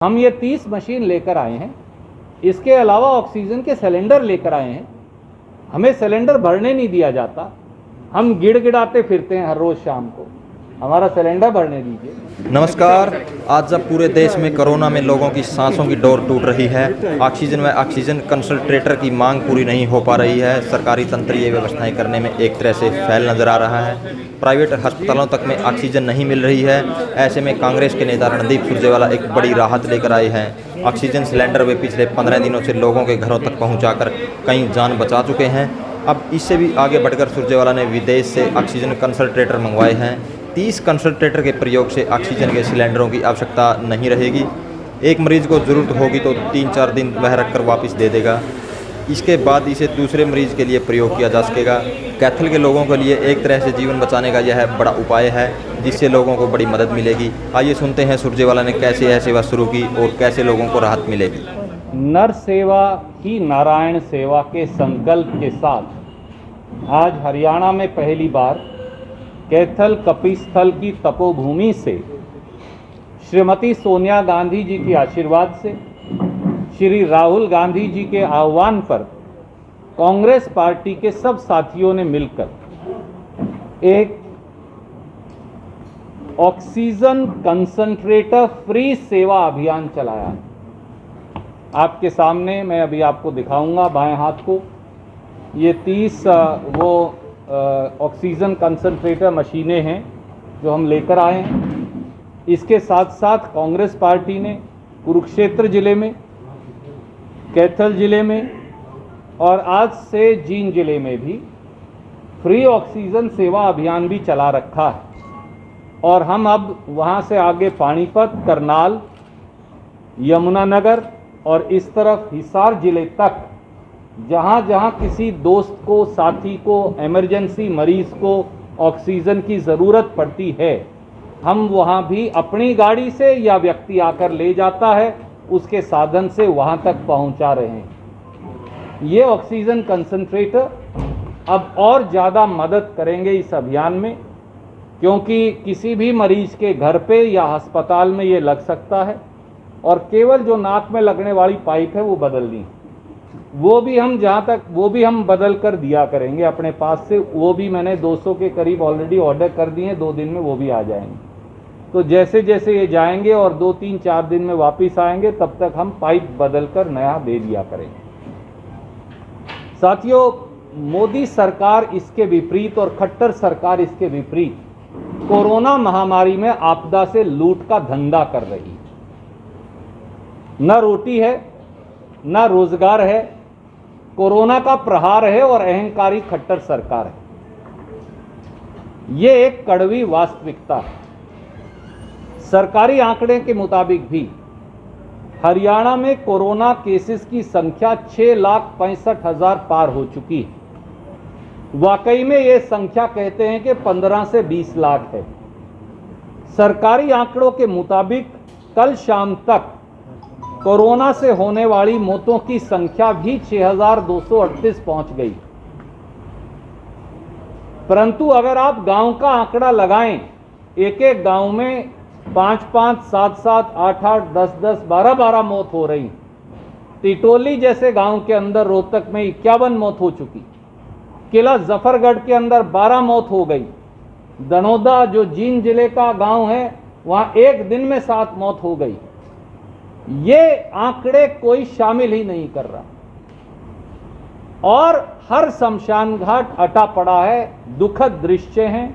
हम ये 30 मशीन लेकर आए हैं। इसके अलावा ऑक्सीजन के सिलेंडर लेकर आए हैं। हमें सिलेंडर भरने नहीं दिया जाता। हम गिड़गिड़ाते फिरते हैं हर रोज शाम को, हमारा सिलेंडर भरने दीजिए। नमस्कार। आज जब पूरे देश में कोरोना में लोगों की सांसों की डोर टूट रही है, ऑक्सीजन व ऑक्सीजन कंसंट्रेटर की मांग पूरी नहीं हो पा रही है, सरकारी तंत्र ये व्यवस्थाएं करने में एक तरह से फेल नजर आ रहा है, प्राइवेट अस्पतालों तक में ऑक्सीजन नहीं मिल रही है। ऐसे में कांग्रेस के नेता रणदीप सुरजेवाला एक बड़ी राहत लेकर आए हैं। ऑक्सीजन सिलेंडर वे पिछले 15 दिनों से लोगों के घरों तक पहुँचाकर कई जान बचा चुके हैं। अब इससे भी आगे बढ़कर सुरजेवाला ने विदेश से ऑक्सीजन कंसंट्रेटर मंगवाए हैं। 30 कंसंट्रेटर के प्रयोग से ऑक्सीजन के सिलेंडरों की आवश्यकता नहीं रहेगी। एक मरीज को ज़रूरत होगी तो 3-4 दिन वह रखकर वापस दे देगा। इसके बाद इसे दूसरे मरीज के लिए प्रयोग किया जा सकेगा। कैथल के लोगों के लिए एक तरह से जीवन बचाने का यह बड़ा उपाय है, जिससे लोगों को बड़ी मदद मिलेगी। आइए सुनते हैं सुरजेवाला ने कैसे यह सेवा शुरू की और कैसे लोगों को राहत मिलेगी। नर सेवा ही नारायण सेवा के संकल्प के साथ आज हरियाणा में पहली बार कैथल कपिस्थल की तपोभूमि से श्रीमती सोनिया गांधी जी के आशीर्वाद से, श्री राहुल गांधी जी के आह्वान पर कांग्रेस पार्टी के सब साथियों ने मिलकर एक ऑक्सीजन कंसंट्रेटर फ्री सेवा अभियान चलाया। आपके सामने मैं अभी आपको दिखाऊंगा बाएं हाथ को, ये 30 ऑक्सीजन कंसंट्रेटर मशीनें हैं जो हम लेकर आए हैं। इसके साथ साथ कांग्रेस पार्टी ने कुरुक्षेत्र जिले में, कैथल जिले में और आज से जींद जिले में भी फ्री ऑक्सीजन सेवा अभियान भी चला रखा है। और हम अब वहाँ से आगे पानीपत, करनाल, यमुनानगर और इस तरफ हिसार जिले तक जहाँ जहाँ किसी दोस्त को, साथी को, इमरजेंसी मरीज को ऑक्सीजन की ज़रूरत पड़ती है, हम वहाँ भी अपनी गाड़ी से या व्यक्ति आकर ले जाता है, उसके साधन से वहाँ तक पहुँचा रहे हैं। ये ऑक्सीजन कंसंट्रेटर अब और ज़्यादा मदद करेंगे इस अभियान में, क्योंकि किसी भी मरीज के घर पे या अस्पताल में ये लग सकता है और केवल जो नाक में लगने वाली पाइप है वो बदलनी, वो भी हम जहाँ तक वो भी हम बदल कर दिया करेंगे अपने पास से। वो भी मैंने 200 के करीब ऑलरेडी ऑर्डर कर दिए, 2 दिन में वो भी आ जाएंगे। तो जैसे जैसे ये जाएंगे और 2-3-4 दिन में वापस आएंगे, तब तक हम पाइप बदल कर नया दे दिया करेंगे। साथियों, मोदी सरकार इसके विपरीत और खट्टर सरकार इसके विपरीत कोरोना महामारी में आपदा से लूट का धंधा कर रही है। न रोटी है, न रोजगार है, कोरोना का प्रहार है और अहंकारी खट्टर सरकार है। ये एक कड़वी वास्तविकता है। सरकारी आंकड़े के मुताबिक भी हरियाणा में कोरोना केसेस की संख्या 6,65,000 पार हो चुकी है। वाकई में ये संख्या कहते हैं कि 15 से 20 लाख है। सरकारी आंकड़ों के मुताबिक कल शाम तक कोरोना से होने वाली मौतों की संख्या भी 6,238 पहुंच गई। परंतु अगर आप गांव का आंकड़ा लगाएं, एक एक गांव में 5-5, 7-7, 8-8, 10-10, 12-12 मौत हो रही। टिटोली जैसे गांव के अंदर रोहतक में 51 मौत हो चुकी। किला जफरगढ़ के अंदर 12 मौत हो गई। दनोदा जो जींद जिले का गांव है, वहां एक दिन में 7 मौत हो गई। ये आंकड़े कोई शामिल ही नहीं कर रहा और हर शमशान घाट अटा पड़ा है। दुखद दृश्य हैं।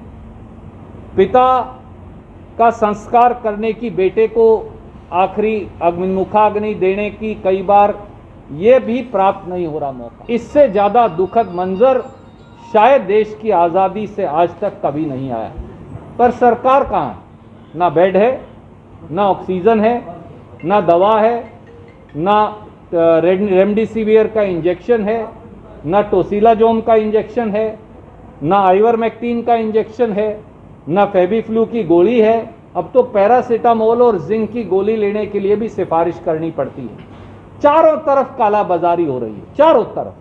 पिता का संस्कार करने की, बेटे को आखिरी मुखाग्नि देने की कई बार ये भी प्राप्त नहीं हो रहा मौका। इससे ज्यादा दुखद मंजर शायद देश की आज़ादी से आज तक कभी नहीं आया। पर सरकार कहाँ है? ना बेड है, ना ऑक्सीजन है, ना दवा है, ना रेमडेसिविर का इंजेक्शन है, ना टोसिलाजोम का इंजेक्शन है, ना आइवरमेक्टिन का इंजेक्शन है, ना फेबिफ्लू की गोली है। अब तो पैरासीटामोल और जिंक की गोली लेने के लिए भी सिफारिश करनी पड़ती है। चारों तरफ कालाबाजारी हो रही है, चारों तरफ।